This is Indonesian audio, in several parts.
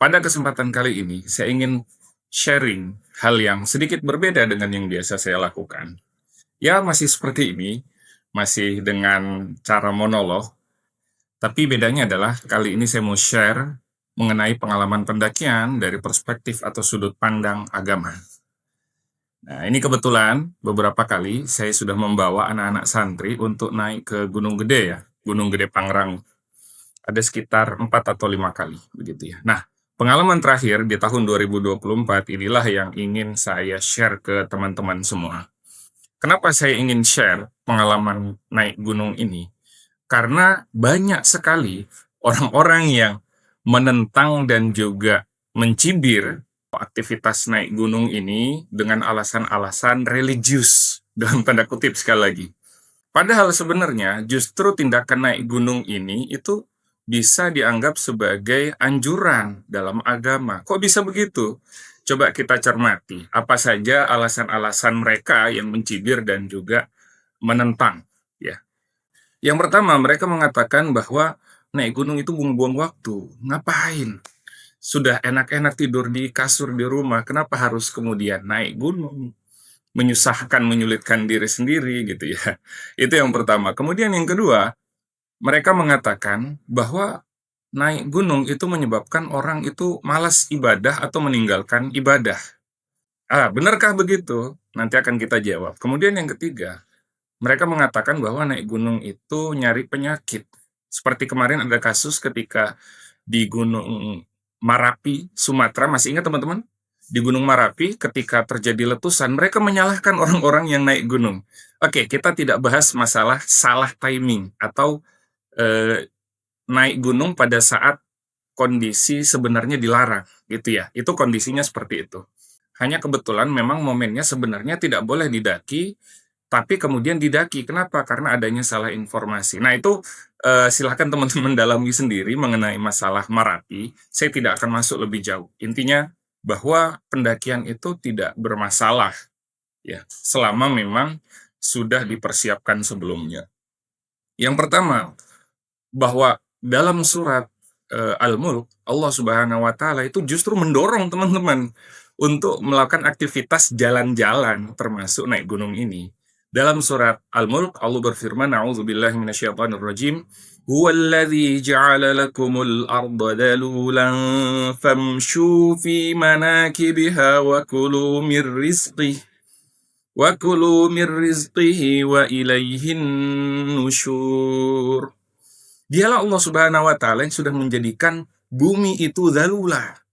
Pada kesempatan kali ini, saya ingin sharing hal yang sedikit berbeda dengan yang biasa saya lakukan. Ya, masih seperti ini, masih dengan cara monolog, tapi bedanya adalah kali ini saya mau share mengenai pengalaman pendakian dari perspektif atau sudut pandang agama. Nah, ini kebetulan beberapa kali saya sudah membawa anak-anak santri untuk naik ke Gunung Gede ya, Gunung Gede Pangrango. Ada sekitar 4 atau 5 kali, begitu ya. Nah, pengalaman terakhir di tahun 2024 inilah yang ingin saya share ke teman-teman semua. Kenapa saya ingin share pengalaman naik gunung ini? Karena banyak sekali orang-orang yang menentang dan juga mencibir aktivitas naik gunung ini dengan alasan-alasan religius, dalam tanda kutip sekali lagi. Padahal sebenarnya justru tindakan naik gunung ini itu bisa dianggap sebagai anjuran dalam agama. Kok bisa begitu? Coba kita cermati, apa saja alasan-alasan mereka yang mencibir dan juga menentang, ya. Yang pertama, mereka mengatakan bahwa naik gunung itu buang-buang waktu. Ngapain? Sudah enak-enak tidur di kasur di rumah, kenapa harus kemudian naik gunung? Menyusahkan, menyulitkan diri sendiri gitu ya. Itu yang pertama. Kemudian yang kedua, mereka mengatakan bahwa naik gunung itu menyebabkan orang itu malas ibadah atau meninggalkan ibadah. Benarkah begitu? Nanti akan kita jawab. Kemudian yang ketiga, mereka mengatakan bahwa naik gunung itu nyari penyakit. Seperti kemarin ada kasus ketika di Gunung Marapi, Sumatera, masih ingat teman-teman? Di Gunung Marapi ketika terjadi letusan, mereka menyalahkan orang-orang yang naik gunung. Oke, kita tidak bahas masalah salah timing atau eh, naik gunung pada saat kondisi sebenarnya dilarang, gitu ya. Itu kondisinya seperti itu. Hanya kebetulan memang momennya sebenarnya tidak boleh didaki, tapi kemudian didaki. Kenapa? Karena adanya salah informasi. Nah, itu silahkan teman-teman dalami sendiri mengenai masalah Marapi. Saya tidak akan masuk lebih jauh. Intinya bahwa pendakian itu tidak bermasalah, ya, selama memang sudah dipersiapkan sebelumnya. Yang pertama, bahwa dalam surat Al-Mulk, Allah Subhanahu wa Ta'ala itu justru mendorong teman-teman untuk melakukan aktivitas jalan-jalan, termasuk naik gunung ini. Dalam surat Al-Mulk, Allah berfirman, "A'udzubillahi minasyaitonirrajim, huwallazi ja'ala lakumul arda dalulan famshu fi manakibiha wa kulu mir rizqihi wa ilaihin nusyur." Dialah Allah Subhanahu wa Ta'ala yang sudah menjadikan bumi itu zalula,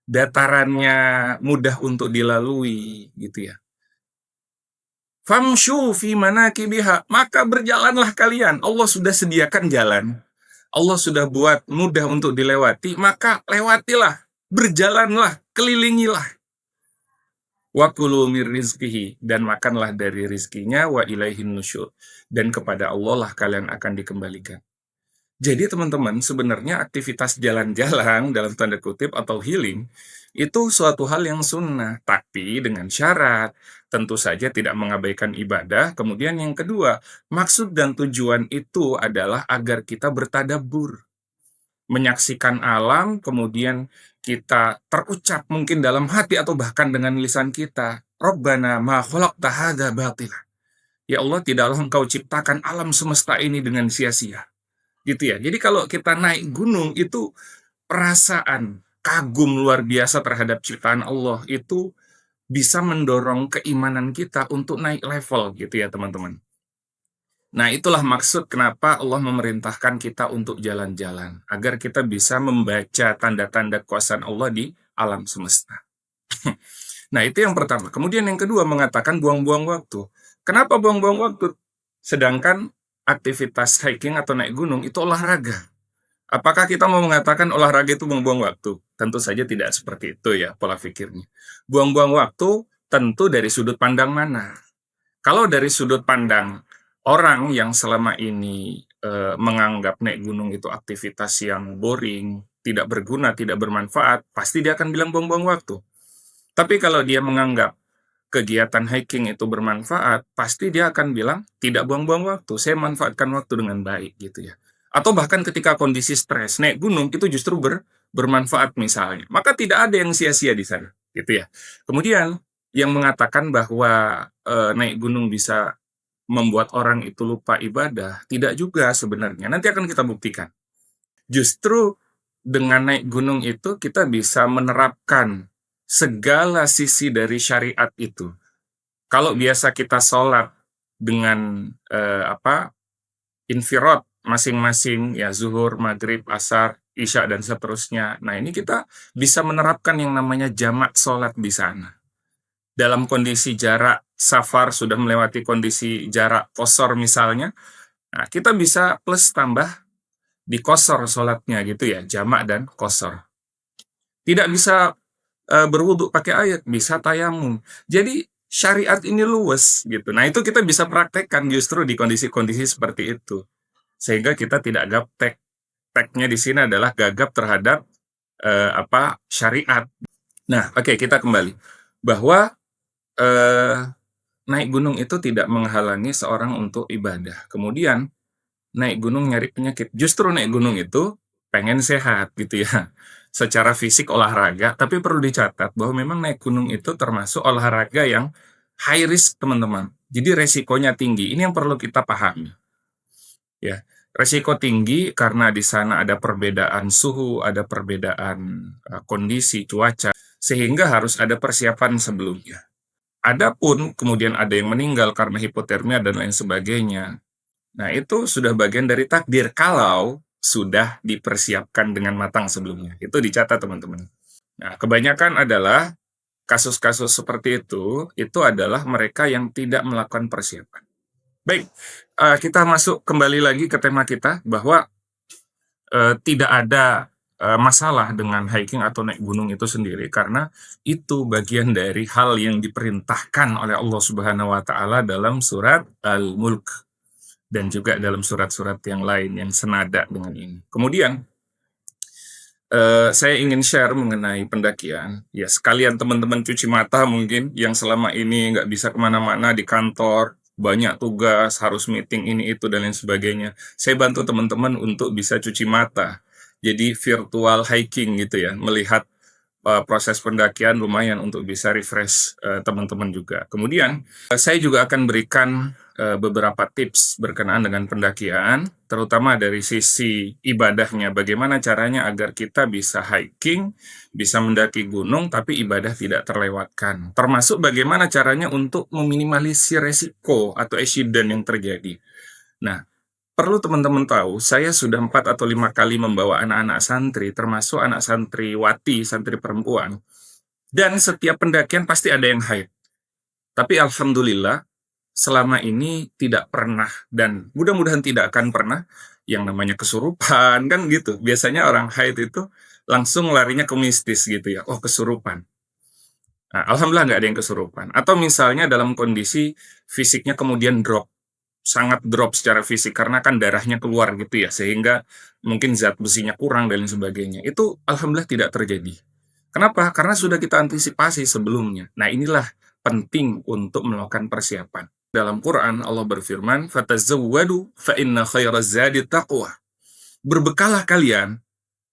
datarannya mudah untuk dilalui, gitu ya. Famshu fi manakibiha, maka berjalanlah kalian. Allah sudah sediakan jalan. Allah sudah buat mudah untuk dilewati, maka lewatilah, berjalanlah, kelilingilah. Wa kulu mir rizqihi, dan makanlah dari rizkinya, wa ilaihin nusyur, dan kepada Allah lah kalian akan dikembalikan. Jadi teman-teman, sebenarnya aktivitas jalan-jalan dalam tanda kutip atau healing itu suatu hal yang sunnah, tapi dengan syarat tentu saja tidak mengabaikan ibadah. Kemudian yang kedua, maksud dan tujuan itu adalah agar kita bertadabbur, menyaksikan alam, kemudian kita terucap mungkin dalam hati atau bahkan dengan lisan kita, Rabbana ma khalaqta hadza batila. Ya Allah, tidaklah Engkau ciptakan alam semesta ini dengan sia-sia. Gitu ya. Jadi kalau kita naik gunung itu perasaan kagum luar biasa terhadap ciptaan Allah itu bisa mendorong keimanan kita untuk naik level gitu ya teman-teman. Nah, itulah maksud kenapa Allah memerintahkan kita untuk jalan-jalan, agar kita bisa membaca tanda-tanda kuasaan Allah di alam semesta. Nah, itu yang pertama. Kemudian yang kedua mengatakan buang-buang waktu. Kenapa buang-buang waktu? Sedangkan aktivitas hiking atau naik gunung itu olahraga. Apakah kita mau mengatakan olahraga itu buang-buang waktu? Tentu saja tidak seperti itu ya pola pikirnya. Buang-buang waktu tentu dari sudut pandang mana? Kalau dari sudut pandang orang yang selama ini menganggap naik gunung itu aktivitas yang boring, tidak berguna, tidak bermanfaat, pasti dia akan bilang buang-buang waktu. Tapi kalau dia menganggap kegiatan hiking itu bermanfaat, pasti dia akan bilang, tidak buang-buang waktu, saya manfaatkan waktu dengan baik gitu ya. Atau bahkan ketika kondisi stres, naik gunung itu justru bermanfaat misalnya, maka tidak ada yang sia-sia di sana, gitu ya. Kemudian yang mengatakan bahwa, naik gunung bisa membuat orang itu lupa ibadah, tidak juga sebenarnya, nanti akan kita buktikan. Justru dengan naik gunung itu kita bisa menerapkan segala sisi dari syariat itu. Kalau biasa kita sholat dengan, infirad masing-masing, ya zuhur, maghrib, asar, isya, dan seterusnya. Nah, ini kita bisa menerapkan yang namanya jamak sholat di sana. Dalam kondisi jarak safar sudah melewati kondisi jarak qashar misalnya, nah kita bisa plus tambah di qashar sholatnya gitu ya, jamak dan qashar. Tidak bisa berwudu pakai air, bisa tayamum. Jadi syariat ini luwes gitu. Nah, itu kita bisa praktekkan justru di kondisi-kondisi seperti itu. Sehingga kita tidak gaptek. Teknya di sini adalah gagap terhadap syariat. Nah, oke, kita kembali bahwa naik gunung itu tidak menghalangi seorang untuk ibadah. Kemudian naik gunung nyari penyakit. Justru naik gunung itu pengen sehat gitu ya. Secara fisik olahraga, tapi perlu dicatat bahwa memang naik gunung itu termasuk olahraga yang high risk, teman-teman. Jadi resikonya tinggi. Ini yang perlu kita pahami. Ya, resiko tinggi karena di sana ada perbedaan suhu, ada perbedaan kondisi cuaca, sehingga harus ada persiapan sebelumnya. Adapun kemudian ada yang meninggal karena hipotermia dan lain sebagainya. Nah, itu sudah bagian dari takdir kalau sudah dipersiapkan dengan matang sebelumnya. Itu dicatat, teman-teman. Nah, kebanyakan adalah kasus-kasus seperti itu adalah mereka yang tidak melakukan persiapan. Baik, kita masuk kembali lagi ke tema kita bahwa tidak ada masalah dengan hiking atau naik gunung itu sendiri karena itu bagian dari hal yang diperintahkan oleh Allah Subhanahu wa taala dalam surat Al-Mulk dan juga dalam surat-surat yang lain yang senada dengan ini. Kemudian saya ingin share mengenai pendakian. Ya, sekalian teman-teman cuci mata mungkin yang selama ini nggak bisa kemana-mana di kantor, banyak tugas, harus meeting ini itu dan lain sebagainya. Saya bantu teman-teman untuk bisa cuci mata. Jadi virtual hiking gitu ya, melihat proses pendakian lumayan untuk bisa refresh teman-teman juga. Kemudian saya juga akan berikan beberapa tips berkenaan dengan pendakian, terutama dari sisi ibadahnya. Bagaimana caranya agar kita bisa hiking, bisa mendaki gunung, tapi ibadah tidak terlewatkan. Termasuk bagaimana caranya untuk meminimalisir resiko atau accident yang terjadi. Nah, perlu teman-teman tahu, saya sudah 4 atau 5 kali membawa anak-anak santri, termasuk anak santriwati, santri perempuan, dan setiap pendakian pasti ada yang haid. Tapi alhamdulillah, selama ini tidak pernah, dan mudah-mudahan tidak akan pernah, yang namanya kesurupan, kan gitu. Biasanya orang haid itu langsung larinya ke mistis gitu ya, oh kesurupan. Nah, alhamdulillah nggak ada yang kesurupan. Atau misalnya dalam kondisi fisiknya kemudian drop, sangat drop secara fisik karena kan darahnya keluar gitu ya, sehingga mungkin zat besinya kurang dan lain sebagainya. Itu alhamdulillah tidak terjadi. Kenapa? Karena sudah kita antisipasi sebelumnya. Nah, inilah penting untuk melakukan persiapan. Dalam Quran Allah berfirman, "Fatazawwadu fa inna khairaz zadi taqwa." Berbekalah kalian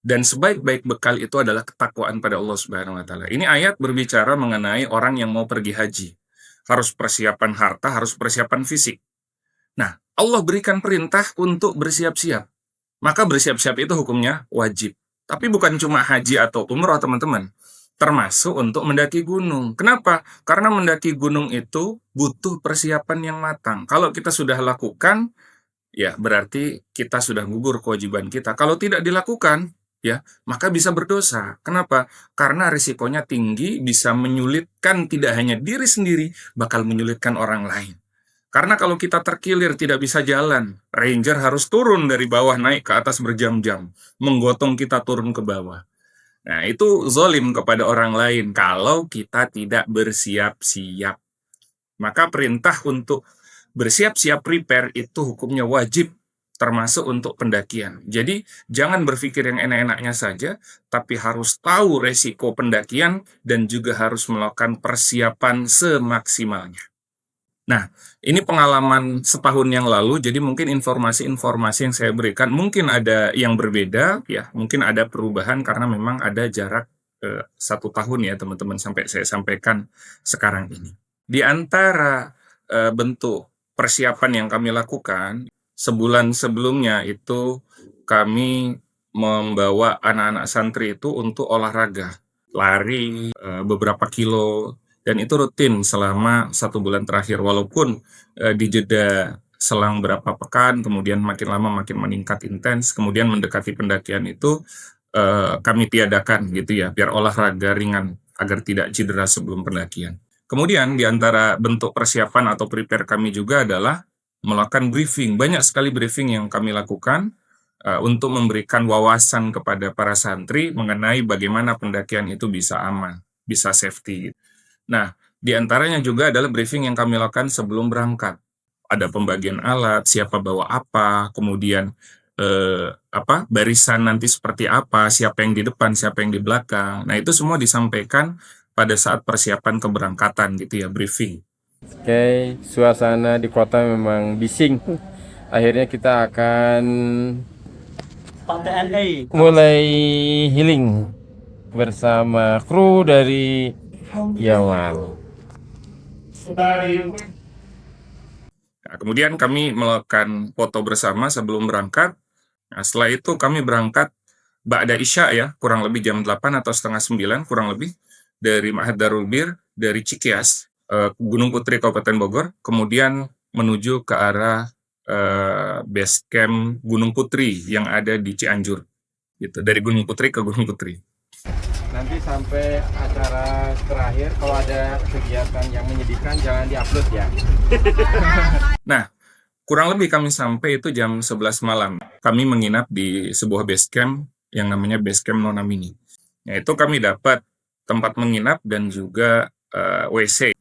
dan sebaik-baik bekal itu adalah ketakwaan pada Allah Subhanahu wa taala. Ini ayat berbicara mengenai orang yang mau pergi haji. Harus persiapan harta, harus persiapan fisik. Nah, Allah berikan perintah untuk bersiap-siap. Maka bersiap-siap itu hukumnya wajib. Tapi bukan cuma haji atau umroh, teman-teman. Termasuk untuk mendaki gunung. Kenapa? Karena mendaki gunung itu butuh persiapan yang matang. Kalau kita sudah lakukan, ya berarti kita sudah gugur kewajiban kita. Kalau tidak dilakukan, ya maka bisa berdosa. Kenapa? Karena risikonya tinggi, bisa menyulitkan tidak hanya diri sendiri, bakal menyulitkan orang lain. Karena kalau kita terkilir tidak bisa jalan, ranger harus turun dari bawah naik ke atas berjam-jam, menggotong kita turun ke bawah. Nah, itu zolim kepada orang lain kalau kita tidak bersiap-siap. Maka perintah untuk bersiap-siap prepare itu hukumnya wajib, termasuk untuk pendakian. Jadi, jangan berpikir yang enak-enaknya saja, tapi harus tahu resiko pendakian dan juga harus melakukan persiapan semaksimalnya. Nah, ini pengalaman setahun yang lalu, jadi mungkin informasi-informasi yang saya berikan mungkin ada yang berbeda, ya, mungkin ada perubahan karena memang ada jarak 1 tahun ya teman-teman sampai saya sampaikan sekarang ini. Di antara bentuk persiapan yang kami lakukan, sebulan sebelumnya itu kami membawa anak-anak santri itu untuk olahraga, lari beberapa kilo, dan itu rutin selama 1 bulan terakhir, walaupun di jeda selang berapa pekan, kemudian makin lama makin meningkat intens, kemudian mendekati pendakian itu kami tiadakan gitu ya, biar olahraga ringan agar tidak cedera sebelum pendakian. Kemudian di antara bentuk persiapan atau prepare kami juga adalah melakukan briefing. Banyak sekali briefing yang kami lakukan untuk memberikan wawasan kepada para santri mengenai bagaimana pendakian itu bisa aman, bisa safety. Nah, di antaranya juga adalah briefing yang kami lakukan sebelum berangkat. Ada pembagian alat, siapa bawa apa, kemudian barisan nanti seperti apa, siapa yang di depan, siapa yang di belakang. Nah, itu semua disampaikan pada saat persiapan keberangkatan gitu ya, briefing. Oke, suasana di kota memang bising. Akhirnya kita akan mulai healing bersama kru dari Yaman. Nah, kemudian kami melakukan foto bersama sebelum berangkat. Nah, setelah itu kami berangkat ba'da Isya ya, kurang lebih jam 8 atau setengah 9, kurang lebih, dari Ma'had Darul Bir, dari Cikias, Gunung Putri, Kabupaten Bogor, kemudian menuju ke arah base camp Gunung Putri yang ada di Cianjur. Gitu, dari Gunung Putri ke Gunung Putri. Nanti sampai acara terakhir kalau ada kegiatan yang menyedihkan jangan diupload ya. Nah, kurang lebih kami sampai itu jam 11 malam. Kami menginap di sebuah base camp yang namanya base camp Nonamini. Nah, itu kami dapat tempat menginap dan juga WC.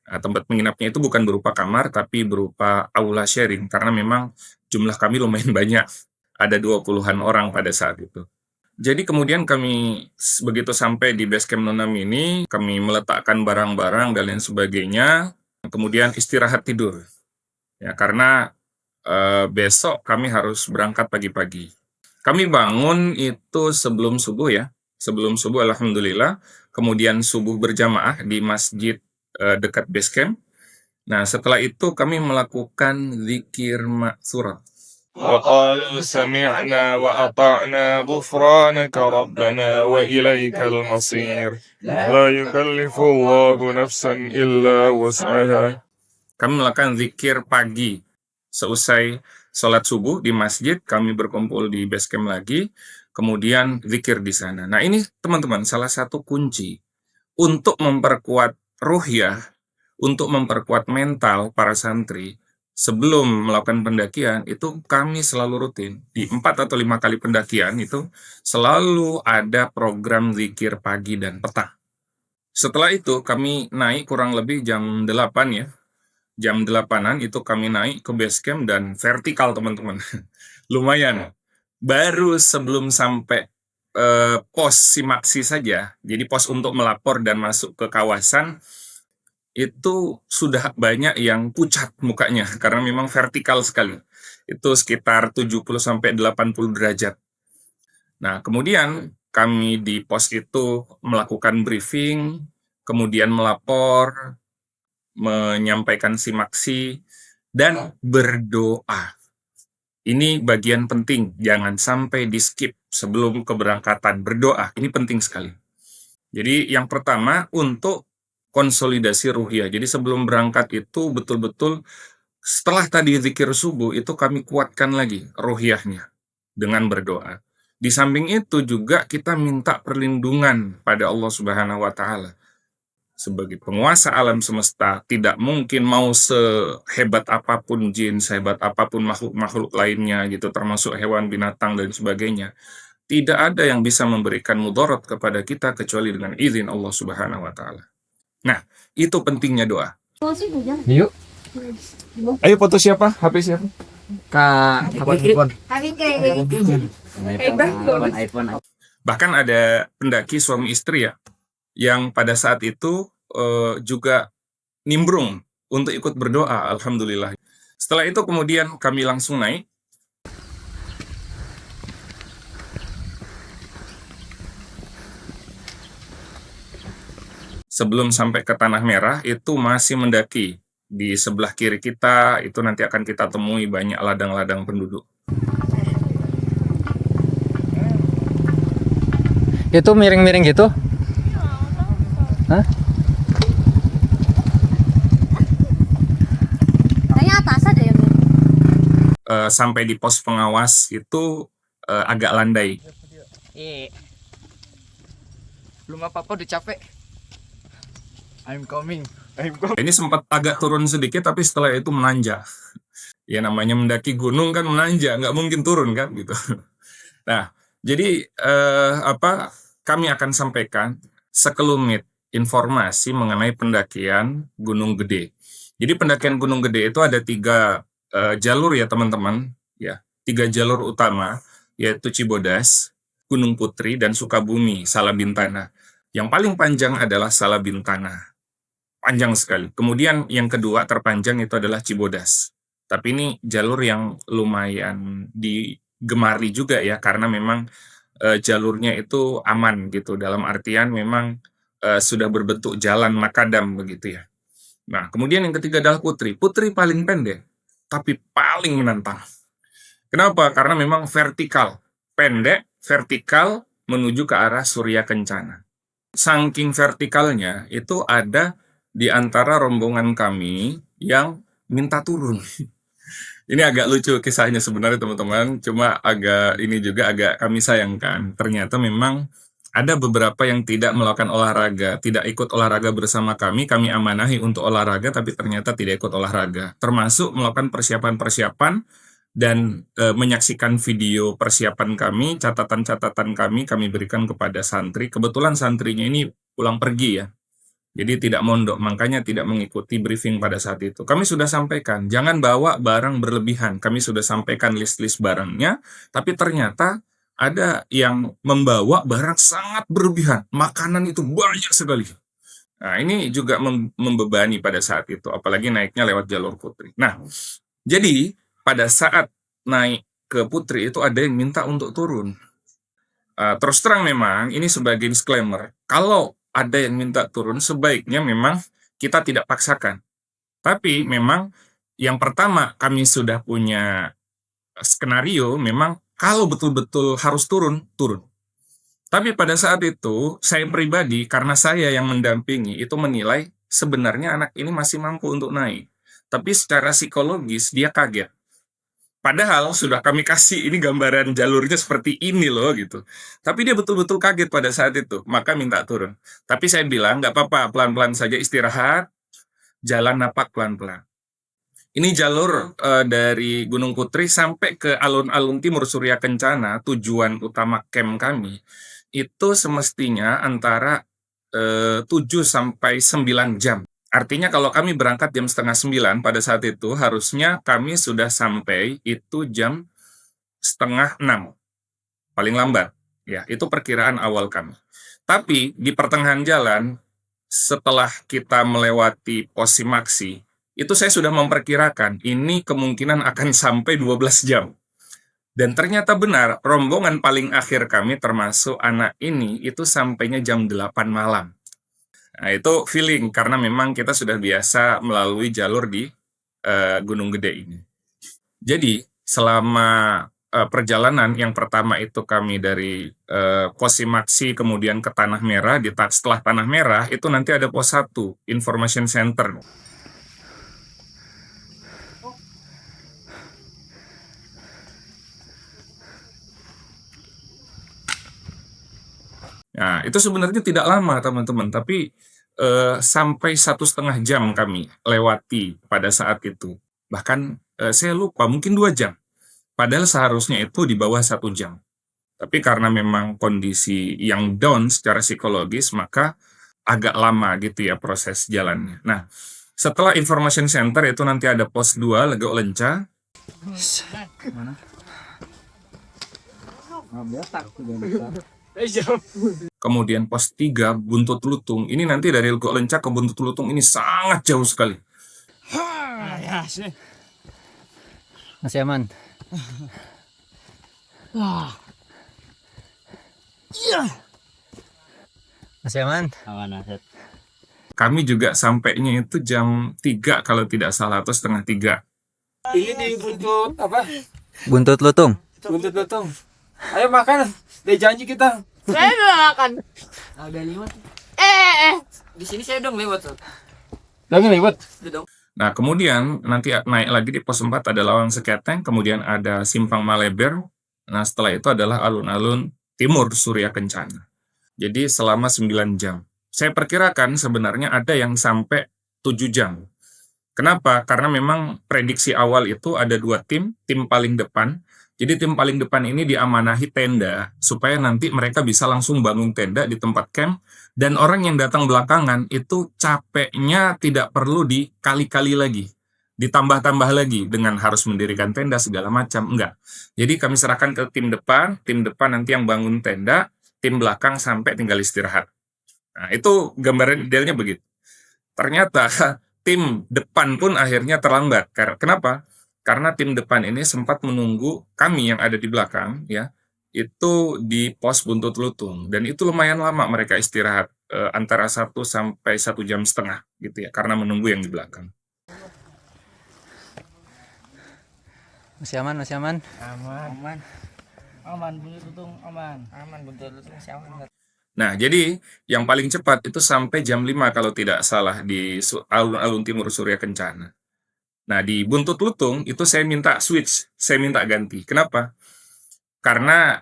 Nah, tempat menginapnya itu bukan berupa kamar, tapi berupa aula sharing, karena memang jumlah kami lumayan banyak. Ada 20-an orang pada saat itu. Jadi kemudian kami begitu sampai di base camp Nonamini, kami meletakkan barang-barang dan lain sebagainya, kemudian istirahat tidur. Ya, karena besok kami harus berangkat pagi-pagi. Kami bangun itu sebelum subuh ya, sebelum subuh alhamdulillah, kemudian subuh berjamaah di masjid dekat base camp. Nah, setelah itu kami melakukan zikir ma'surat. وقالوا سمعنا وأطعنا غفرانك ربنا وإليك المصير لا يكلف الله نفسا إلا وسعها. Kami melakukan zikir pagi. Seusai sholat subuh di masjid, kami berkumpul di base camp lagi, kemudian zikir di sana. Nah, ini teman-teman salah satu kunci untuk memperkuat ruhiyah, untuk memperkuat mental para santri. Sebelum melakukan pendakian, itu kami selalu rutin. Di 4 atau 5 kali pendakian itu selalu ada program zikir pagi dan petang. Setelah itu kami naik kurang lebih jam 8 ya. Jam 8-an itu kami naik ke base camp dan vertikal teman-teman. Lumayan. Baru sebelum sampai pos simaksi saja, jadi pos untuk melapor dan masuk ke kawasan, itu sudah banyak yang pucat mukanya karena memang vertikal sekali. Itu sekitar 70-80 derajat. Nah, kemudian kami di pos itu melakukan briefing, kemudian melapor, menyampaikan simaksi, dan berdoa. Ini bagian penting, jangan sampai di skip sebelum keberangkatan. Berdoa, ini penting sekali. Jadi yang pertama untuk konsolidasi ruhiyah. Jadi sebelum berangkat itu betul-betul setelah tadi zikir subuh itu kami kuatkan lagi ruhiyahnya dengan berdoa. Di samping itu juga kita minta perlindungan pada Allah Subhanahu wa taala. Sebagai penguasa alam semesta, tidak mungkin mau sehebat apapun jin, sehebat apapun makhluk-makhluk lainnya gitu, termasuk hewan, binatang dan sebagainya. Tidak ada yang bisa memberikan mudarat kepada kita kecuali dengan izin Allah Subhanahu wa taala. Nah, itu pentingnya doa. Yuk. Ayo foto siapa? HP siapa? Kak, iPhone. Bahkan ada pendaki suami istri ya, yang pada saat itu juga nimbrung untuk ikut berdoa, alhamdulillah. Setelah itu kemudian kami langsung naik. Sebelum sampai ke Tanah Merah, itu masih mendaki. Di sebelah kiri kita, itu nanti akan kita temui banyak ladang-ladang penduduk. Itu miring-miring gitu? Hah? Kayaknya atas ada ya, Mir? Sampai di pos pengawas itu agak landai. Belum apa-apa udah capek. I'm coming. Ini sempat agak turun sedikit, tapi setelah itu menanjak. Ya namanya mendaki gunung kan menanjak, nggak mungkin turun kan gitu. Nah, jadi kami akan sampaikan sekelumit informasi mengenai pendakian Gunung Gede. Jadi pendakian Gunung Gede itu ada 3 jalur ya teman-teman, ya 3 jalur utama, yaitu Cibodas, Gunung Putri, dan Sukabumi, Salabintana. Yang paling panjang adalah Salabintana. Panjang sekali. Kemudian yang kedua terpanjang itu adalah Cibodas. Tapi ini jalur yang lumayan digemari juga ya, karena memang jalurnya itu aman gitu. Dalam artian memang sudah berbentuk jalan makadam begitu ya. Nah, kemudian yang ketiga adalah Putri. Putri paling pendek, tapi paling menantang. Kenapa? Karena memang vertikal. Pendek, vertikal menuju ke arah Surya Kencana. Saking vertikalnya, itu ada di antara rombongan kami yang minta turun. Ini agak lucu kisahnya sebenarnya teman-teman, cuma ini juga agak kami sayangkan. Ternyata memang ada beberapa yang tidak melakukan olahraga, tidak ikut olahraga bersama kami amanahi untuk olahraga, tapi ternyata tidak ikut olahraga. Termasuk melakukan persiapan-persiapan dan menyaksikan video persiapan kami, catatan-catatan kami berikan kepada santri. Kebetulan santrinya ini pulang pergi ya. Jadi tidak mondok, makanya tidak mengikuti briefing pada saat itu. Kami sudah sampaikan, jangan bawa barang berlebihan. Kami sudah sampaikan list-list barangnya, tapi ternyata ada yang membawa barang sangat berlebihan. Makanan itu banyak sekali. Nah, ini juga membebani pada saat itu, apalagi naiknya lewat jalur Putri. Nah, jadi pada saat naik ke Putri itu ada yang minta untuk turun. Terus terang memang, ini sebagai disclaimer, kalau ada yang minta turun, sebaiknya memang kita tidak paksakan. Tapi memang yang pertama kami sudah punya skenario, memang kalau betul-betul harus turun, turun. Tapi pada saat itu, saya pribadi, karena saya yang mendampingi, itu menilai sebenarnya anak ini masih mampu untuk naik. Tapi secara psikologis, dia kaget. Padahal sudah kami kasih ini gambaran jalurnya seperti ini loh gitu. Tapi dia betul-betul kaget pada saat itu, maka minta turun. Tapi saya bilang nggak apa-apa, pelan-pelan saja istirahat, jalan napak pelan-pelan. Ini jalur dari Gunung Putri sampai ke alun-alun timur Surya Kencana, tujuan utama camp kami, itu semestinya antara 7 sampai 9 jam. Artinya kalau kami berangkat jam 8:30 pada saat itu, harusnya kami sudah sampai itu jam 5:30, paling lambat. Ya, itu perkiraan awal kami. Tapi di pertengahan jalan, setelah kita melewati pos Simaksi, itu saya sudah memperkirakan ini kemungkinan akan sampai 12 jam. Dan ternyata benar, rombongan paling akhir kami termasuk anak ini itu sampainya jam 8 malam. Nah, itu feeling, karena memang kita sudah biasa melalui jalur di Gunung Gede ini. Jadi, selama perjalanan yang pertama itu kami dari pos Simaksi kemudian ke Tanah Merah, setelah Tanah Merah itu nanti ada pos 1, Information Center. Nah, itu sebenarnya tidak lama teman-teman, tapi sampai 1,5 jam kami lewati pada saat itu. Bahkan saya lupa, mungkin 2 jam. Padahal seharusnya itu di bawah 1 jam. Tapi karena memang kondisi yang down secara psikologis, maka agak lama gitu ya proses jalannya. Nah, setelah Information Center itu nanti ada pos 2, Legok Lenca. Mana? Kemudian pos 3, Buntut Lutung. Ini nanti dari Legok Lenca ke Buntut Lutung ini sangat jauh sekali. Masih aman. Masih aman. Kami juga sampainya itu jam 3 kalau tidak salah, atau setengah 3. Ini di buntut apa? Buntut lutung. Buntut lutung. Ayo makan. Udah janji kita. Saya belum makan. Udah lewat. Di sini saya udah lewat. Udah ngelewat. Nah, kemudian nanti naik lagi di pos 4 ada Lawang Seketeng, kemudian ada Simpang Maleber. Nah, setelah itu adalah alun-alun timur Surya Kencana. Jadi selama 9 jam. Saya perkirakan sebenarnya ada yang sampai 7 jam. Kenapa? Karena memang prediksi awal itu ada 2 tim paling depan. Jadi tim paling depan ini diamanahi tenda, supaya nanti mereka bisa langsung bangun tenda di tempat camp, dan orang yang datang belakangan itu capeknya tidak perlu dikali-kali lagi, ditambah-tambah lagi dengan harus mendirikan tenda segala macam, enggak. Jadi kami serahkan ke tim depan nanti yang bangun tenda, tim belakang sampai tinggal istirahat. Nah, itu gambaran idealnya begitu. Ternyata tim depan pun akhirnya terlambat. Kenapa? Karena tim depan ini sempat menunggu kami yang ada di belakang, ya, itu di pos Buntut Lutung. Dan itu lumayan lama mereka istirahat, antara 1 sampai 1,5 jam gitu ya, karena menunggu yang di belakang. Masih aman, masih aman. Aman buntut lutung aman. Aman buntut lutung masih aman. Nah, jadi yang paling cepat itu sampai jam 5 kalau tidak salah di alun-alun timur Surya Kencana. Nah, di Buntut Lutung itu saya minta switch, saya minta ganti. Kenapa? Karena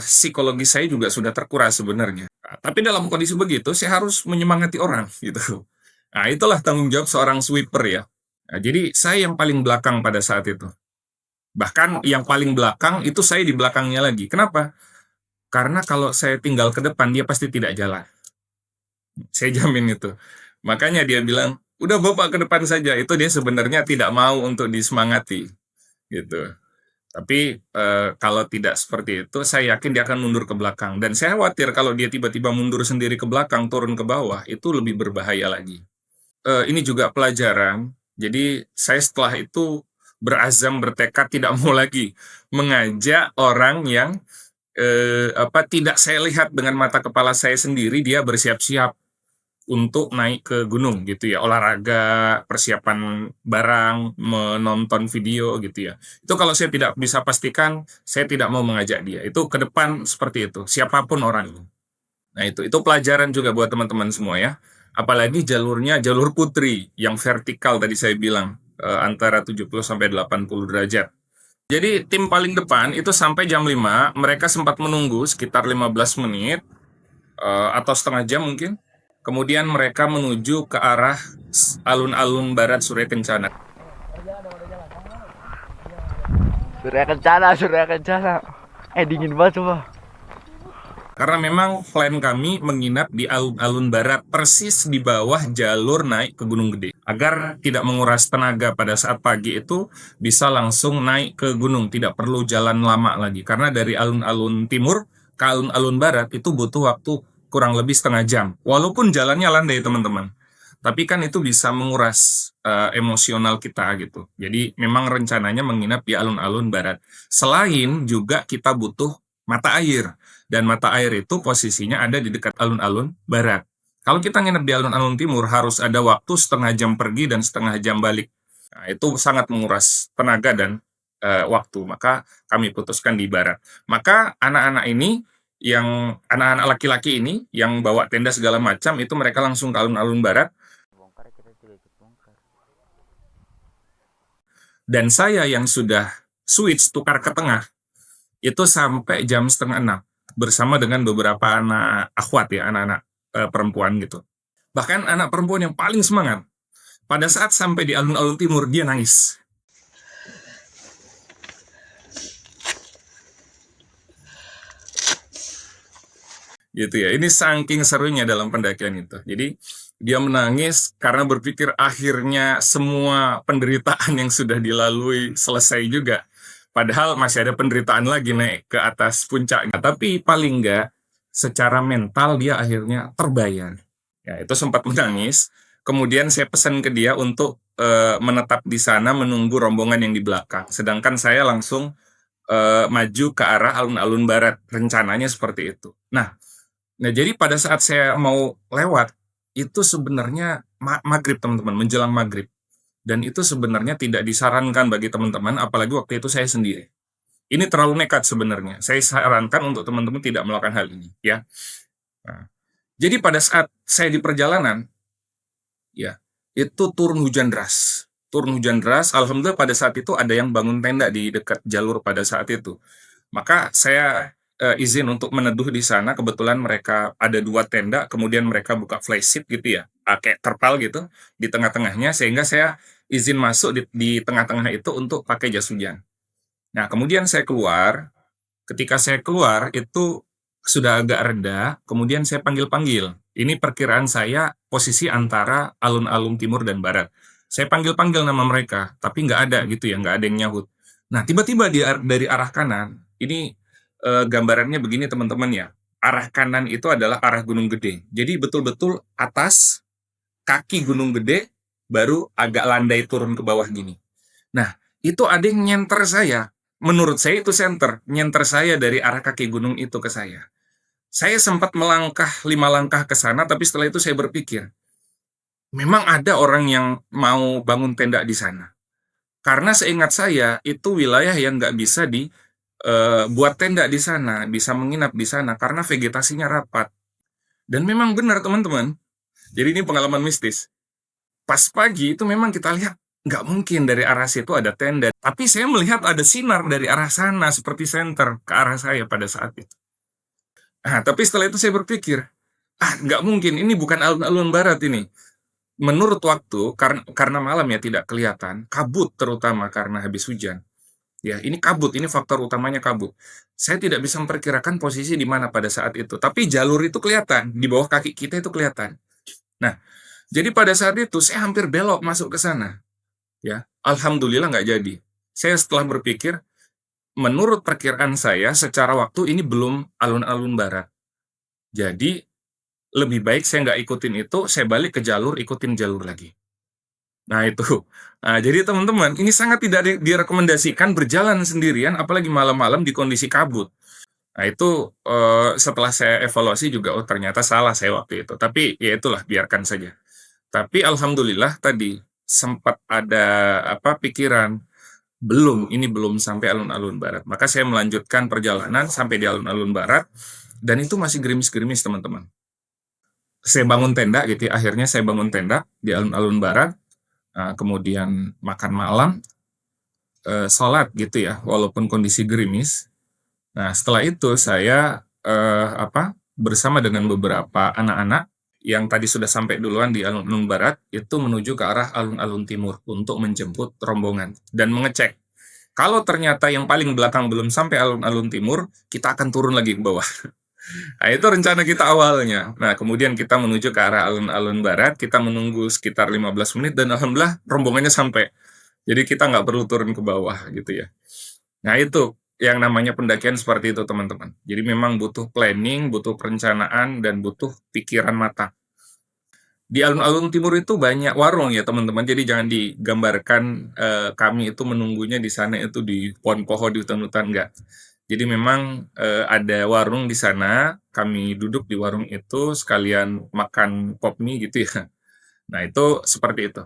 psikologi saya juga sudah terkuras sebenarnya. Nah, tapi dalam kondisi begitu, saya harus menyemangati orang, gitu. Nah, itulah tanggung jawab seorang sweeper ya. Nah, jadi saya yang paling belakang pada saat itu. Bahkan yang paling belakang itu saya di belakangnya lagi. Kenapa? Karena kalau saya tinggal ke depan, dia pasti tidak jalan. Saya jamin itu. Makanya dia bilang, udah Bapak ke depan saja. Itu dia sebenarnya tidak mau untuk disemangati. Gitu. Tapi kalau tidak seperti itu, saya yakin dia akan mundur ke belakang. Dan saya khawatir kalau dia tiba-tiba mundur sendiri ke belakang, turun ke bawah, itu lebih berbahaya lagi. Ini juga pelajaran. Jadi saya setelah itu berazam, bertekad tidak mau lagi mengajak orang yang tidak saya lihat dengan mata kepala saya sendiri, dia bersiap-siap untuk naik ke gunung gitu ya, olahraga, persiapan barang, menonton video gitu ya. Itu kalau saya tidak bisa pastikan, saya tidak mau mengajak dia. Itu ke depan seperti itu, siapapun orangnya. Nah, itu pelajaran juga buat teman-teman semua ya. Apalagi jalurnya jalur putri yang vertikal tadi saya bilang, antara 70 sampai 80 derajat. Jadi tim paling depan itu sampai jam 5, mereka sempat menunggu sekitar 15 menit atau setengah jam mungkin. Kemudian mereka menuju ke arah alun-alun barat Surya Kencana. Surya Kencana. Dingin banget coba. Karena memang plan kami menginap di alun-alun barat persis di bawah jalur naik ke Gunung Gede. Agar tidak menguras tenaga pada saat pagi itu bisa langsung naik ke gunung, tidak perlu jalan lama lagi. Karena dari alun-alun timur ke alun-alun barat itu butuh waktu kurang lebih setengah jam. Walaupun jalannya landai teman-teman. Tapi kan itu bisa menguras emosional kita gitu. Jadi memang rencananya menginap di alun-alun barat. Selain juga kita butuh mata air. Dan mata air itu posisinya ada di dekat alun-alun barat. Kalau kita nginep di alun-alun timur, harus ada waktu setengah jam pergi dan setengah jam balik. Nah, itu sangat menguras tenaga dan waktu. Maka kami putuskan di barat. Maka anak-anak ini, anak-anak laki-laki ini, yang bawa tenda segala macam, itu mereka langsung ke alun-alun barat. Dan saya yang sudah switch tukar ke tengah, itu sampai jam 5:30 bersama dengan beberapa anak akhwat ya, anak-anak perempuan gitu. Bahkan anak perempuan yang paling semangat, pada saat sampai di alun-alun timur dia nangis. Gitu ya, ini saking serunya dalam pendakian itu. Jadi dia menangis karena berpikir akhirnya semua penderitaan yang sudah dilalui selesai juga. Padahal masih ada penderitaan lagi naik ke atas puncaknya. Tapi paling enggak, secara mental dia akhirnya terbayar. Ya, itu sempat menangis. Kemudian saya pesan ke dia untuk menetap di sana menunggu rombongan yang di belakang. Sedangkan saya langsung maju ke arah alun-alun barat. Rencananya seperti itu. Nah, jadi pada saat saya mau lewat, itu sebenarnya maghrib teman-teman, menjelang maghrib. Dan itu sebenarnya tidak disarankan bagi teman-teman, apalagi waktu itu saya sendiri. Ini terlalu nekat sebenarnya. Saya sarankan untuk teman-teman tidak melakukan hal ini, ya. Nah, jadi pada saat saya di perjalanan, ya, itu turun hujan deras. Turun hujan deras, alhamdulillah pada saat itu ada yang bangun tenda di dekat jalur pada saat itu. Maka saya izin untuk meneduh di sana, kebetulan mereka ada 2 tenda, kemudian mereka buka flysheet gitu ya, kayak terpal gitu, di tengah-tengahnya, sehingga saya izin masuk di tengah-tengah itu untuk pakai jas hujan. Nah, kemudian saya keluar, ketika saya keluar itu sudah agak reda, kemudian saya panggil-panggil. Ini perkiraan saya posisi antara alun-alun timur dan barat. Saya panggil-panggil nama mereka, tapi nggak ada gitu ya, nggak ada yang nyahut. Nah, tiba-tiba dari arah kanan, ini gambarannya begini teman-teman ya. Arah kanan itu adalah arah Gunung Gede. Jadi betul-betul atas kaki Gunung Gede, baru agak landai turun ke bawah gini. Nah, itu ada yang nyenter saya. Menurut saya itu nyenter saya dari arah kaki gunung itu ke saya. Saya sempat melangkah 5 langkah ke sana, tapi setelah itu saya berpikir, memang ada orang yang mau bangun tenda di sana. Karena seingat saya, itu wilayah yang nggak bisa buat tenda di sana, bisa menginap di sana, karena vegetasinya rapat. Dan memang benar teman-teman, jadi ini pengalaman mistis. Pas pagi itu memang kita lihat, nggak mungkin dari arah situ ada tenda. Tapi saya melihat ada sinar dari arah sana, seperti senter, ke arah saya pada saat itu. Nah, tapi setelah itu saya berpikir, nggak mungkin, ini bukan alun-alun barat ini. Menurut waktu, karena malam ya tidak kelihatan, kabut terutama karena habis hujan. Ya, ini kabut, ini faktor utamanya kabut. Saya tidak bisa memperkirakan posisi di mana pada saat itu. Tapi jalur itu kelihatan, di bawah kaki kita itu kelihatan. Nah, jadi pada saat itu saya hampir belok masuk ke sana. Ya, alhamdulillah nggak jadi. Saya setelah berpikir, menurut perkiraan saya, secara waktu ini belum alun-alun barat. Jadi, lebih baik saya nggak ikutin itu, saya balik ke jalur, ikutin jalur lagi. Nah, itu. Nah, jadi teman-teman, ini sangat tidak direkomendasikan berjalan sendirian, apalagi malam-malam di kondisi kabut. Nah, itu setelah saya evaluasi juga, oh ternyata salah saya waktu itu. Tapi ya itulah, biarkan saja. Tapi alhamdulillah tadi, sempat ada pikiran, ini belum sampai alun-alun barat. Maka saya melanjutkan perjalanan sampai di alun-alun barat, dan itu masih gerimis-gerimis teman-teman. Saya bangun tenda gitu ya, akhirnya saya bangun tenda di alun-alun barat, kemudian makan malam, sholat gitu ya, walaupun kondisi gerimis. Nah, setelah itu saya bersama dengan beberapa anak-anak yang tadi sudah sampai duluan di alun-alun barat, itu menuju ke arah alun-alun timur untuk menjemput rombongan dan mengecek. Kalau ternyata yang paling belakang belum sampai alun-alun timur, kita akan turun lagi ke bawah. Nah, itu rencana kita awalnya. Nah, kemudian kita menuju ke arah alun-alun barat, kita menunggu sekitar 15 menit, dan alhamdulillah rombongannya sampai. Jadi kita nggak perlu turun ke bawah gitu ya. Nah, itu yang namanya pendakian seperti itu teman-teman. Jadi memang butuh planning, butuh perencanaan, dan butuh pikiran matang. Di alun-alun timur itu banyak warung ya teman-teman, jadi jangan digambarkan kami itu menunggunya di sana itu di pohon-pohon, di hutan-hutan, enggak. Jadi memang ada warung di sana, kami duduk di warung itu sekalian makan pop mie gitu ya. Nah, itu seperti itu.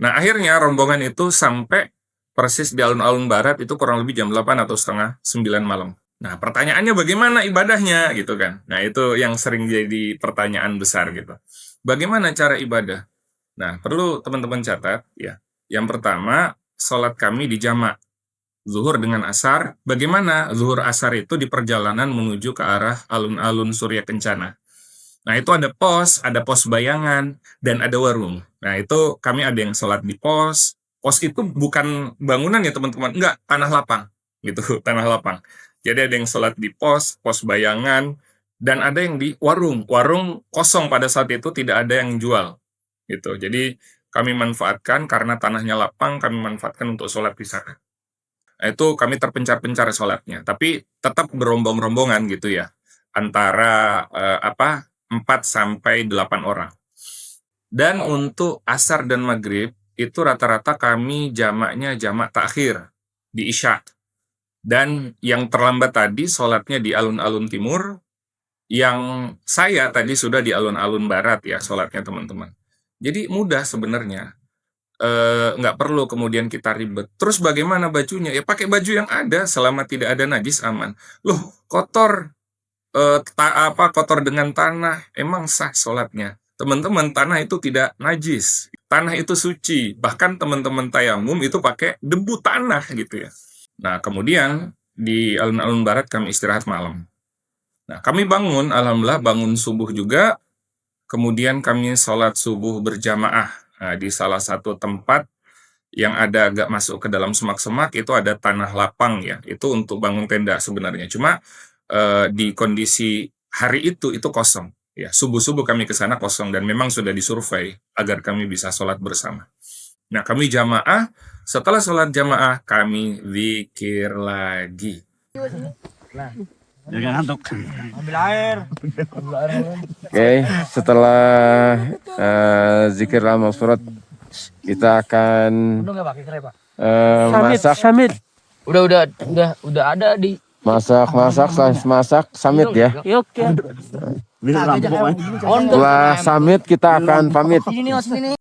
Nah, akhirnya rombongan itu sampai persis di alun-alun barat itu kurang lebih jam 8 atau setengah 9 malam. Nah, pertanyaannya bagaimana ibadahnya gitu kan. Nah, itu yang sering jadi pertanyaan besar gitu. Bagaimana cara ibadah? Nah, perlu teman-teman catat ya. Yang pertama, sholat kami dijamak. Zuhur dengan asar. Bagaimana zuhur asar itu di perjalanan menuju ke arah alun-alun Surya Kencana. Nah, itu ada pos bayangan, dan ada warung. Nah, itu kami ada yang sholat di pos. Pos itu bukan bangunan ya teman-teman, enggak, tanah lapang gitu, tanah lapang. Jadi ada yang sholat di pos bayangan, dan ada yang di warung kosong pada saat itu, tidak ada yang jual gitu. Jadi kami manfaatkan karena tanahnya lapang, kami manfaatkan untuk sholat di sana. Nah, itu kami terpencar-pencar sholatnya, tapi tetap berombong-rombongan gitu ya, antara 4 sampai 8 orang. Dan untuk asar dan maghrib itu rata-rata kami jamaknya jamak takhir di Isya. Dan yang terlambat tadi sholatnya di alun-alun timur, yang saya tadi sudah di alun-alun barat ya sholatnya teman-teman. Jadi mudah sebenarnya, nggak perlu kemudian kita ribet. Terus bagaimana bajunya? Ya pakai baju yang ada selama tidak ada najis aman. Loh kotor, kotor dengan tanah, emang sah sholatnya? Teman-teman, tanah itu tidak najis. Tanah itu suci. Bahkan teman-teman tayamum itu pakai debu tanah gitu ya. Nah, kemudian di alun-alun barat kami istirahat malam. Nah, kami bangun, alhamdulillah bangun subuh juga. Kemudian kami sholat subuh berjamaah. Nah, di salah satu tempat yang ada agak masuk ke dalam semak-semak, itu ada tanah lapang ya. Itu untuk bangun tenda sebenarnya. Cuma di kondisi hari itu kosong. Ya, subuh-subuh kami ke sana kosong dan memang sudah disurvei agar kami bisa sholat bersama. Nah, kami jamaah. Setelah sholat jamaah, kami zikir lagi. Jangan ngantuk. Ambil air. Oke, setelah zikir lama surat, kita akan Udah nggak pakai kere, Pak? masak Udah ada di. masak samit ya. Yuk ya. Setelah samit kita akan pamit. Sini.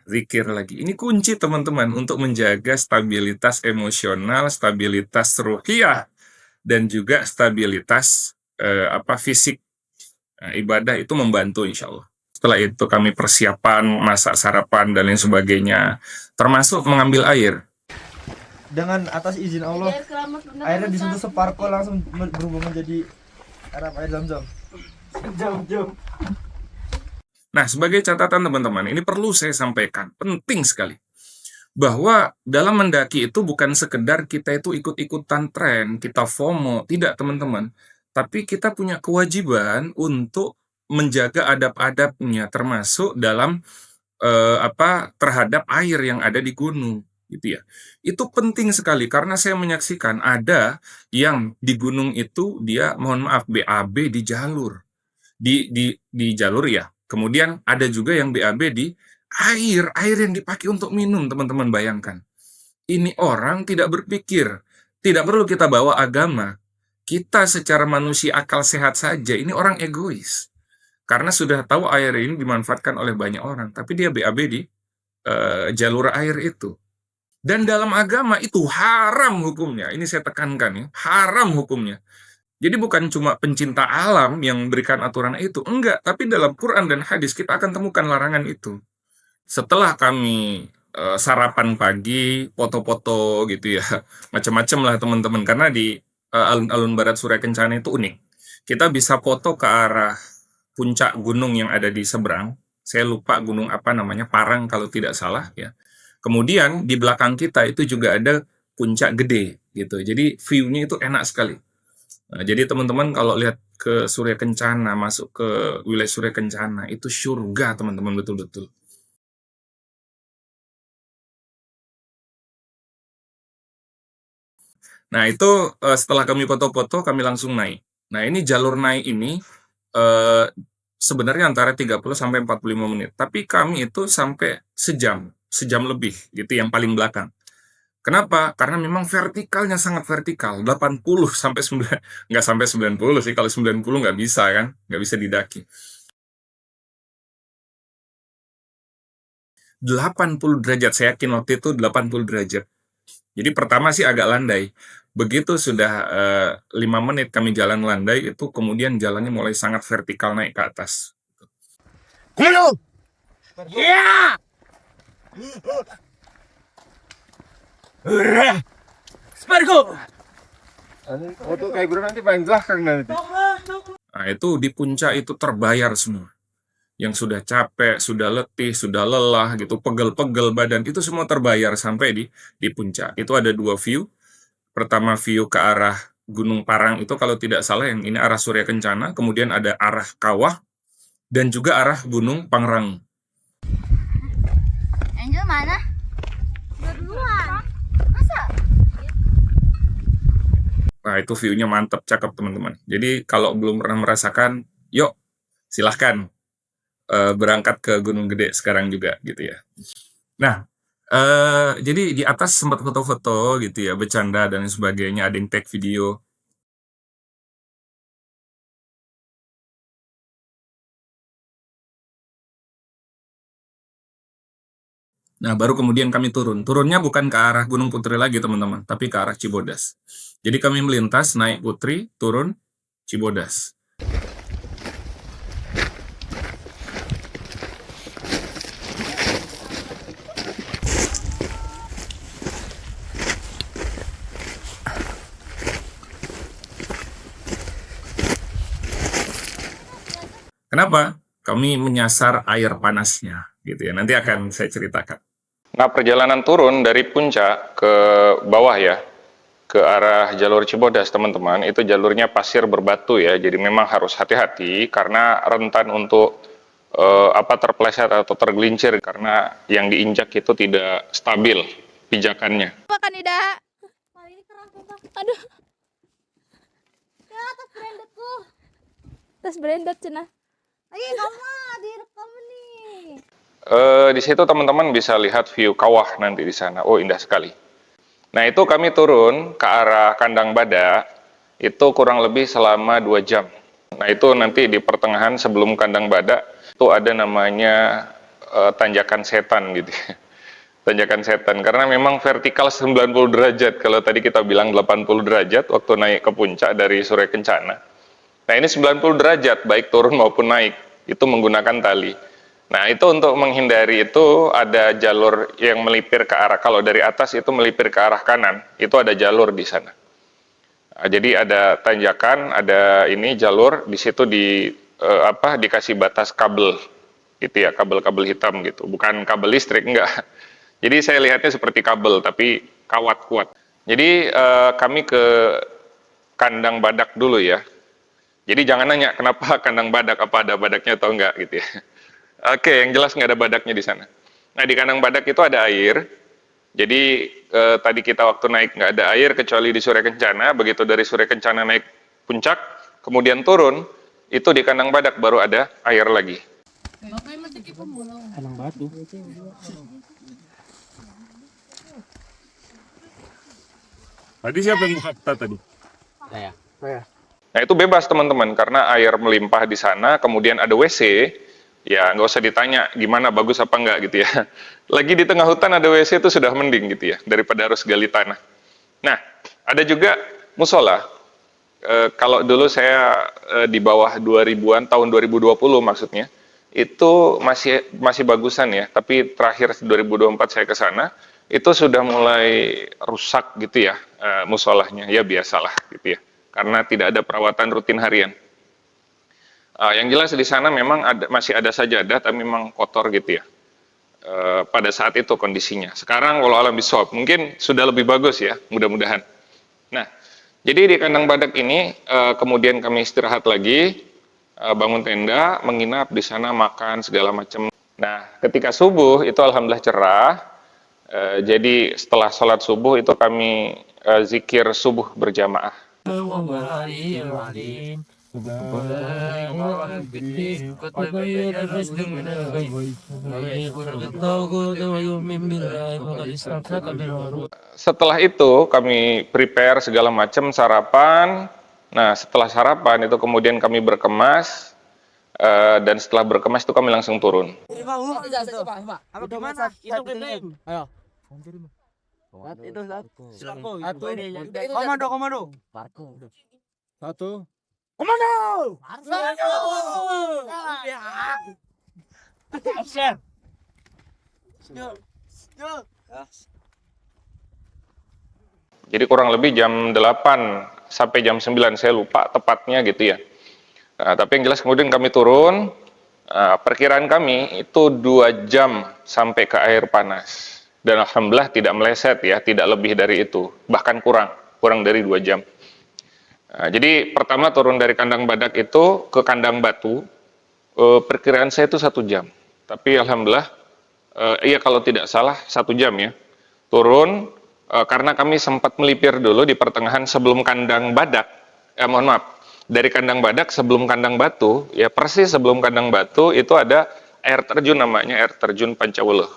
Zikir lagi. Ini kunci teman-teman untuk menjaga stabilitas emosional, stabilitas ruhiyah, dan juga stabilitas fisik. Nah, ibadah itu membantu insya Allah. Setelah itu kami persiapan, masak sarapan, dan lain sebagainya. Termasuk mengambil air. Dengan atas izin Allah, airnya disitu separko langsung berubah menjadi air Zam-Zam. Jam. Nah, sebagai catatan teman-teman, ini perlu saya sampaikan, penting sekali. Bahwa dalam mendaki itu bukan sekedar kita itu ikut-ikutan tren, kita FOMO, tidak teman-teman. Tapi kita punya kewajiban untuk menjaga adab-adabnya, termasuk dalam terhadap air yang ada di gunung. Gitu ya. Itu penting sekali, karena saya menyaksikan ada yang di gunung itu dia, mohon maaf, BAB di jalur. Di jalur ya. Kemudian ada juga yang BAB di air yang dipakai untuk minum, teman-teman bayangkan. Ini orang tidak berpikir, tidak perlu kita bawa agama. Kita secara manusia akal sehat saja, ini orang egois. Karena sudah tahu air ini dimanfaatkan oleh banyak orang, tapi dia BAB di jalur air itu. Dan dalam agama itu haram hukumnya, ini saya tekankan ya, haram hukumnya. Jadi bukan cuma pencinta alam yang memberikan aturan itu, enggak. Tapi dalam Quran dan hadis kita akan temukan larangan itu. Setelah kami sarapan pagi, foto-foto gitu ya, macam-macam lah teman-teman. Karena di alun-alun barat Surya Kencana itu unik. Kita bisa foto ke arah puncak gunung yang ada di seberang. Saya lupa gunung apa namanya, Parang kalau tidak salah ya. Kemudian di belakang kita itu juga ada puncak gede gitu. Jadi view-nya itu enak sekali. Nah, jadi teman-teman kalau lihat ke Surya Kencana, masuk ke wilayah Surya Kencana, itu surga teman-teman, betul-betul. Nah itu setelah kami foto-foto, kami langsung naik. Nah ini jalur naik ini sebenarnya antara 30 sampai 45 menit. Tapi kami itu sampai sejam lebih gitu yang paling belakang. Kenapa? Karena memang vertikalnya sangat vertikal, 80 sampai 9, nggak sampai 90 sih, kalau 90 nggak bisa kan, nggak bisa didaki. 80 derajat, saya yakin waktu itu 80 derajat. Jadi pertama sih agak landai. Begitu sudah 5 menit kami jalan landai, itu kemudian jalannya mulai sangat vertikal naik ke atas. Spargo. Foto kayak gue nanti paling belakang nanti. Nah itu di puncak itu terbayar semua. Yang sudah capek, sudah letih, sudah lelah gitu, pegel-pegel badan, itu semua terbayar sampai di puncak. Itu ada 2 view. Pertama view ke arah Gunung Parang itu kalau tidak salah, yang ini arah Surya Kencana, kemudian ada arah Kawah, dan juga arah Gunung Pangrango. Angel mana? Dua-dua. Masa? Nah itu view-nya mantap, cakep teman-teman. Jadi kalau belum pernah merasakan, yuk silahkan berangkat ke Gunung Gede sekarang juga gitu ya. Nah Jadi di atas sempat foto-foto gitu ya, bercanda dan sebagainya, ada yang take video. Nah, baru kemudian kami turun. Turunnya bukan ke arah Gunung Putri lagi, teman-teman, tapi ke arah Cibodas. Jadi kami melintas, naik Putri, turun Cibodas. Kenapa? Kami menyasar air panasnya, gitu ya. Nanti akan saya ceritakan. Nah, perjalanan turun dari puncak ke bawah ya, ke arah jalur Cibodas, teman-teman, itu jalurnya pasir berbatu ya, jadi memang harus hati-hati karena rentan untuk terpeleset atau tergelincir karena yang diinjak itu tidak stabil pijakannya. Apa kan Ida? Ini keras apa? Aduh. Ya, tas brandedku. Tas branded cenah. Ayo kamu direkam nih. Di situ teman-teman bisa lihat view kawah nanti di sana. Oh, indah sekali. Nah, itu kami turun ke arah Kandang Badak, itu kurang lebih selama 2 jam. Nah, itu nanti di pertengahan sebelum Kandang Badak, itu ada namanya tanjakan setan gitu ya. Tanjakan setan, karena memang vertikal 90 derajat, kalau tadi kita bilang 80 derajat waktu naik ke puncak dari Surya Kencana. Nah, ini 90 derajat, baik turun maupun naik, itu menggunakan tali. Nah, itu untuk menghindari itu ada jalur yang melipir ke arah, kalau dari atas itu melipir ke arah kanan, itu ada jalur di sana. Nah, jadi ada tanjakan, ada ini jalur, di situ dikasih batas kabel, gitu ya, kabel-kabel hitam gitu, bukan kabel listrik, enggak. Jadi saya lihatnya seperti kabel, tapi kawat kuat. Jadi kami ke Kandang Badak dulu ya. Jadi jangan nanya kenapa Kandang Badak, apa ada badaknya atau enggak gitu ya. Oke, yang jelas nggak ada badaknya di sana. Nah, di Kandang Badak itu ada air. Jadi tadi kita waktu naik nggak ada air kecuali di Surya Kencana. Begitu dari Surya Kencana naik puncak, kemudian turun, itu di Kandang Badak baru ada air lagi. Kandang batu. Tadi siapa yang buka tadi? Saya. Nah, itu bebas teman-teman, karena air melimpah di sana, kemudian ada WC, ya nggak usah ditanya gimana, bagus apa enggak gitu ya. Lagi di tengah hutan ada WC itu sudah mending gitu ya, daripada harus gali tanah. Nah, ada juga musola. Kalau dulu saya di bawah 2000-an, tahun 2020 maksudnya, itu masih bagusan ya, tapi terakhir 2024 saya ke sana, itu sudah mulai rusak gitu ya, musolahnya, ya biasalah gitu ya, karena tidak ada perawatan rutin harian. Yang jelas di sana memang masih ada sajadah, tapi memang kotor gitu ya, pada saat itu kondisinya. Sekarang walau alam bisawab, mungkin sudah lebih bagus ya, mudah-mudahan. Nah, jadi di Kandang Badak ini, kemudian kami istirahat lagi, bangun tenda, menginap di sana, makan segala macam. Nah, ketika subuh itu alhamdulillah cerah. Jadi setelah sholat subuh itu kami zikir subuh berjamaah. Setelah itu kami prepare segala macam sarapan. Nah, setelah sarapan itu kemudian kami berkemas, dan setelah berkemas itu kami langsung turun. Apa gimana? Itu gede. Ayo. Itu komando. Satu. Komando. Action. Jadi kurang lebih jam 8 sampai jam 9, saya lupa tepatnya gitu ya. Nah, tapi yang jelas kemudian kami turun, perkiraan kami itu 2 jam sampai ke air panas. Dan alhamdulillah tidak meleset ya, tidak lebih dari itu, bahkan kurang dari 2 jam. Nah, jadi pertama turun dari Kandang Badak itu ke Kandang Batu, perkiraan saya itu 1 jam. Tapi alhamdulillah, iya kalau tidak salah 1 jam ya. Turun, karena kami sempat melipir dulu di pertengahan sebelum Kandang Badak, mohon maaf, dari Kandang Badak sebelum Kandang Batu, ya persis sebelum Kandang Batu itu ada air terjun namanya air terjun Pancawuluh.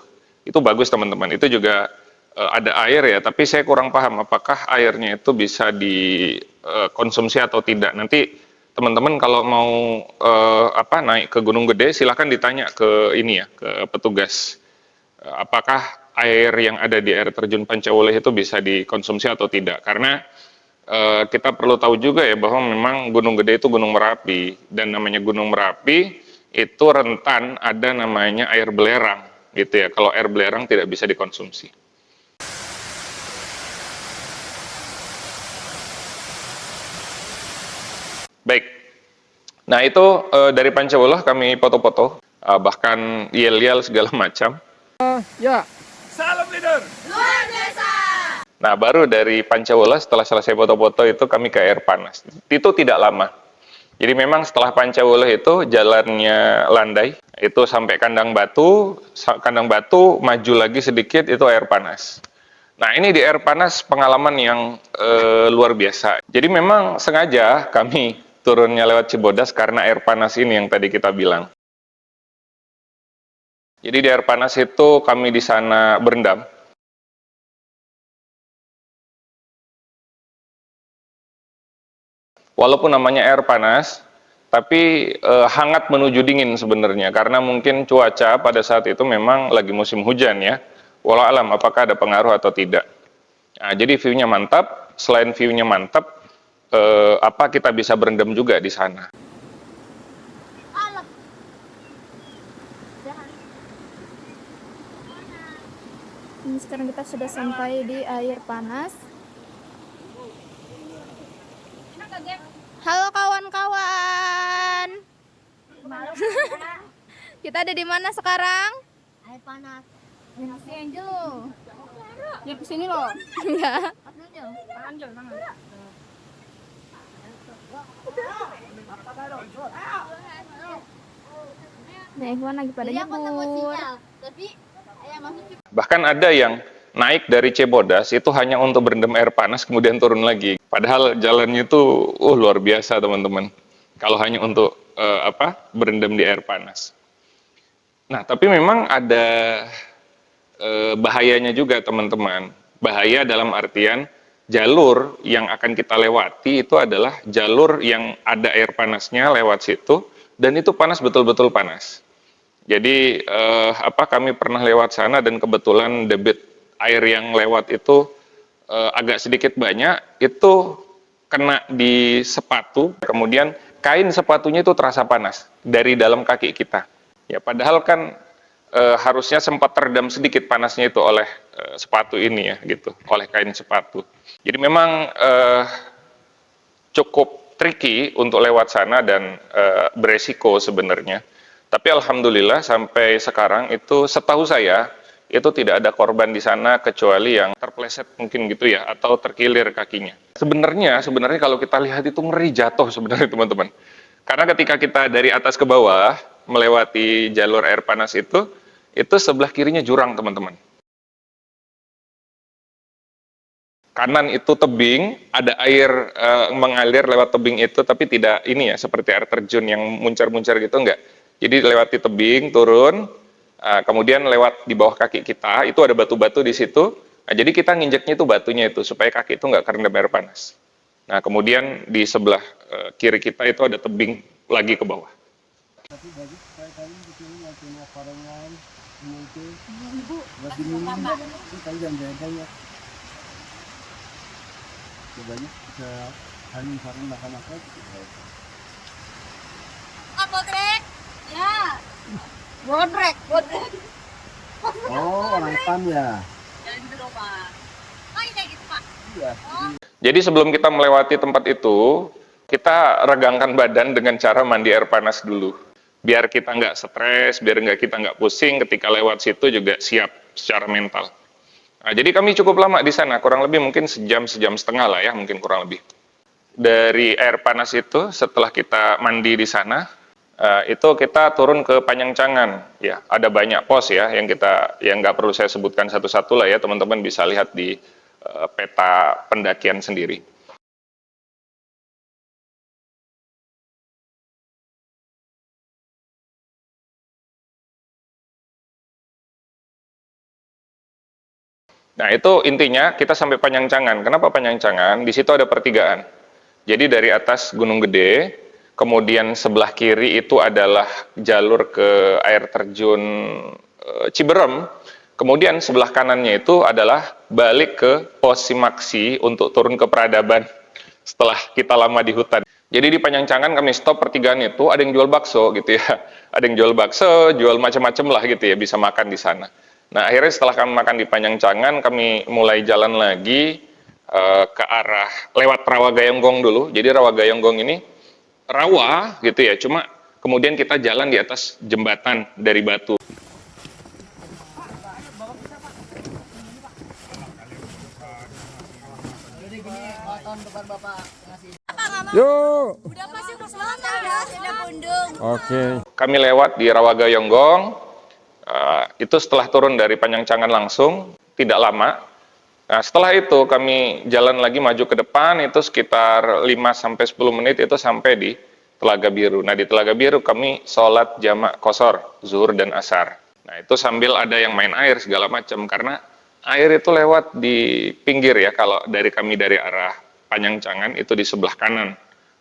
Itu bagus teman-teman. Itu juga ada air ya, tapi saya kurang paham apakah airnya itu bisa dikonsumsi atau tidak. Nanti teman-teman kalau mau naik ke Gunung Gede, silahkan ditanya ke ini ya, ke petugas. Apakah air yang ada di air terjun Pancawoleh itu bisa dikonsumsi atau tidak? Karena kita perlu tahu juga ya bahwa memang Gunung Gede itu Gunung Merapi, dan namanya Gunung Merapi itu rentan ada namanya air belerang gitu ya. Kalau air belerang tidak bisa dikonsumsi. Baik. Nah, itu dari Pancawoleh kami foto-foto, bahkan yel-yel segala macam. Ya. Nah, baru dari Pancawoleh setelah selesai foto-foto itu kami ke air panas. Itu tidak lama. Jadi memang setelah Pancawoleh itu jalannya landai, itu sampai Kandang Batu maju lagi sedikit itu air panas. Nah, ini di air panas pengalaman yang luar biasa. Jadi memang sengaja kami turunnya lewat Cibodas karena air panas ini yang tadi kita bilang. Jadi di air panas itu kami di sana berendam. Walaupun namanya air panas, tapi hangat menuju dingin sebenarnya, karena mungkin cuaca pada saat itu memang lagi musim hujan ya. Walau alam apakah ada pengaruh atau tidak. Nah, jadi view-nya mantap, selain view-nya mantap, kita bisa berendam juga di sana. Ini sekarang kita sudah sampai di air panas. Halo kawan-kawan. Kita ada di mana sekarang? Air panas. Yang dulu. Ya kesini loh. Enggak. Nah, Ikhwan lagi pada nyebur. Tapi Bahkan ada yang naik dari Cibodas itu hanya untuk berendam air panas kemudian turun lagi. Padahal jalannya itu luar biasa teman-teman. Kalau hanya untuk berendam di air panas. Nah, tapi memang ada bahayanya juga teman-teman. Bahaya dalam artian jalur yang akan kita lewati itu adalah jalur yang ada air panasnya lewat situ, dan itu panas, betul-betul panas. Jadi kami pernah lewat sana dan kebetulan debit air yang lewat itu agak sedikit banyak, itu kena di sepatu, kemudian kain sepatunya itu terasa panas dari dalam kaki kita. Ya, padahal kan harusnya sempat teredam sedikit panasnya itu oleh sepatu ini ya gitu, oleh kain sepatu. Jadi memang cukup tricky untuk lewat sana dan beresiko sebenarnya. Tapi alhamdulillah sampai sekarang itu setahu saya itu tidak ada korban di sana kecuali yang terpleset mungkin gitu ya, atau terkilir kakinya. Sebenarnya kalau kita lihat itu ngeri jatuh sebenarnya teman-teman. Karena ketika kita dari atas ke bawah melewati jalur air panas itu sebelah kirinya jurang teman-teman. Kanan itu tebing, ada air mengalir lewat tebing itu, tapi tidak ini ya seperti air terjun yang muncar-muncar gitu, enggak. Jadi lewati tebing, turun, kemudian lewat di bawah kaki kita, itu ada batu-batu di situ. Nah, jadi kita nginjeknya itu batunya itu, supaya kaki itu nggak kerendam air panas. Nah, kemudian di sebelah kiri kita itu ada tebing lagi ke bawah. Tapi bagus kali di sini yang punya korengan itu buat diminum itu kali yang beda ya. Coba ke hari sarung makan-makan. bodrek. Ya. Bodrek. Oh, orang Pan ya. Jalan dulu, Pak. Oh, kayak gitu, Pak. Iya. Jadi sebelum kita melewati tempat itu, kita regangkan badan dengan cara mandi air panas dulu. Biar kita nggak stres, biar kita nggak pusing ketika lewat situ juga siap secara mental. Nah, jadi kami cukup lama di sana, kurang lebih mungkin sejam setengah lah ya, mungkin kurang lebih. Dari air panas itu, setelah kita mandi di sana, itu kita turun ke Panjangcangan. Ya, ada banyak pos ya yang nggak perlu saya sebutkan satu-satu lah ya, teman-teman bisa lihat di peta pendakian sendiri. Nah, itu intinya kita sampai Panyangcangan. Kenapa Panyangcangan? Di situ ada pertigaan. Jadi dari atas Gunung Gede, kemudian sebelah kiri itu adalah jalur ke air terjun Ciberem. Kemudian sebelah kanannya itu adalah balik ke Pos Simaksi untuk turun ke peradaban setelah kita lama di hutan. Jadi di Panyangcangan kami stop pertigaan itu, ada yang jual bakso gitu ya. Ada yang jual bakso, jual macam-macam lah gitu ya, bisa makan di sana. Nah, akhirnya setelah kami makan di Panyangcangan, kami mulai jalan lagi ke arah lewat Rawagayonggong dulu. Jadi Rawagayonggong ini rawa gitu ya, cuma kemudian kita jalan di atas jembatan dari batu. Yuk. Udah pasti udah bundung. Oke. Kami lewat di Rawagayonggong, itu setelah turun dari Panyangcangan langsung, tidak lama. Nah, setelah itu kami jalan lagi maju ke depan, itu sekitar 5-10 menit itu sampai di Telaga Biru. Nah, di Telaga Biru kami sholat jamak qashar, zuhur dan asar. Nah, itu sambil ada yang main air segala macam, karena air itu lewat di pinggir ya, kalau dari kami dari arah Panyangcangan itu di sebelah kanan.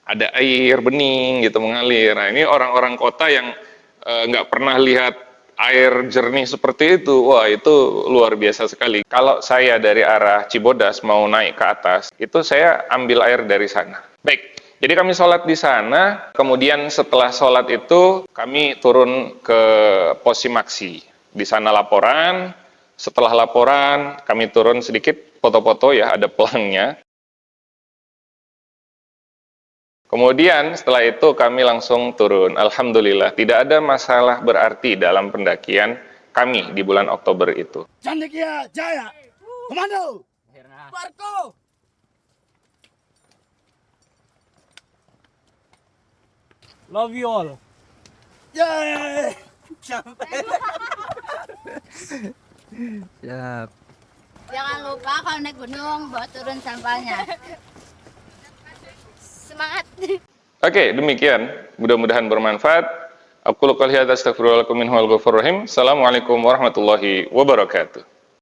Ada air bening gitu mengalir. Nah, ini orang-orang kota yang nggak pernah lihat air jernih seperti itu, wah itu luar biasa sekali. Kalau saya dari arah Cibodas mau naik ke atas, itu saya ambil air dari sana. Baik, jadi kami sholat di sana, kemudian setelah sholat itu kami turun ke Pos Simaksi. Di sana laporan, setelah laporan kami turun sedikit foto-foto ya, ada pelangnya. Kemudian setelah itu kami langsung turun. Alhamdulillah, tidak ada masalah berarti dalam pendakian kami di bulan Oktober itu. Candikia Jaya, komando. Marco. Love you all. Yay! Siap. Jangan lupa kalau naik gunung bawa turun sampahnya. Semangat. Oke, demikian. Mudah-mudahan bermanfaat. Aku qouli hadza astaghfirullahaladzim minhul ghafurur rahim. Assalamualaikum warahmatullahi wabarakatuh.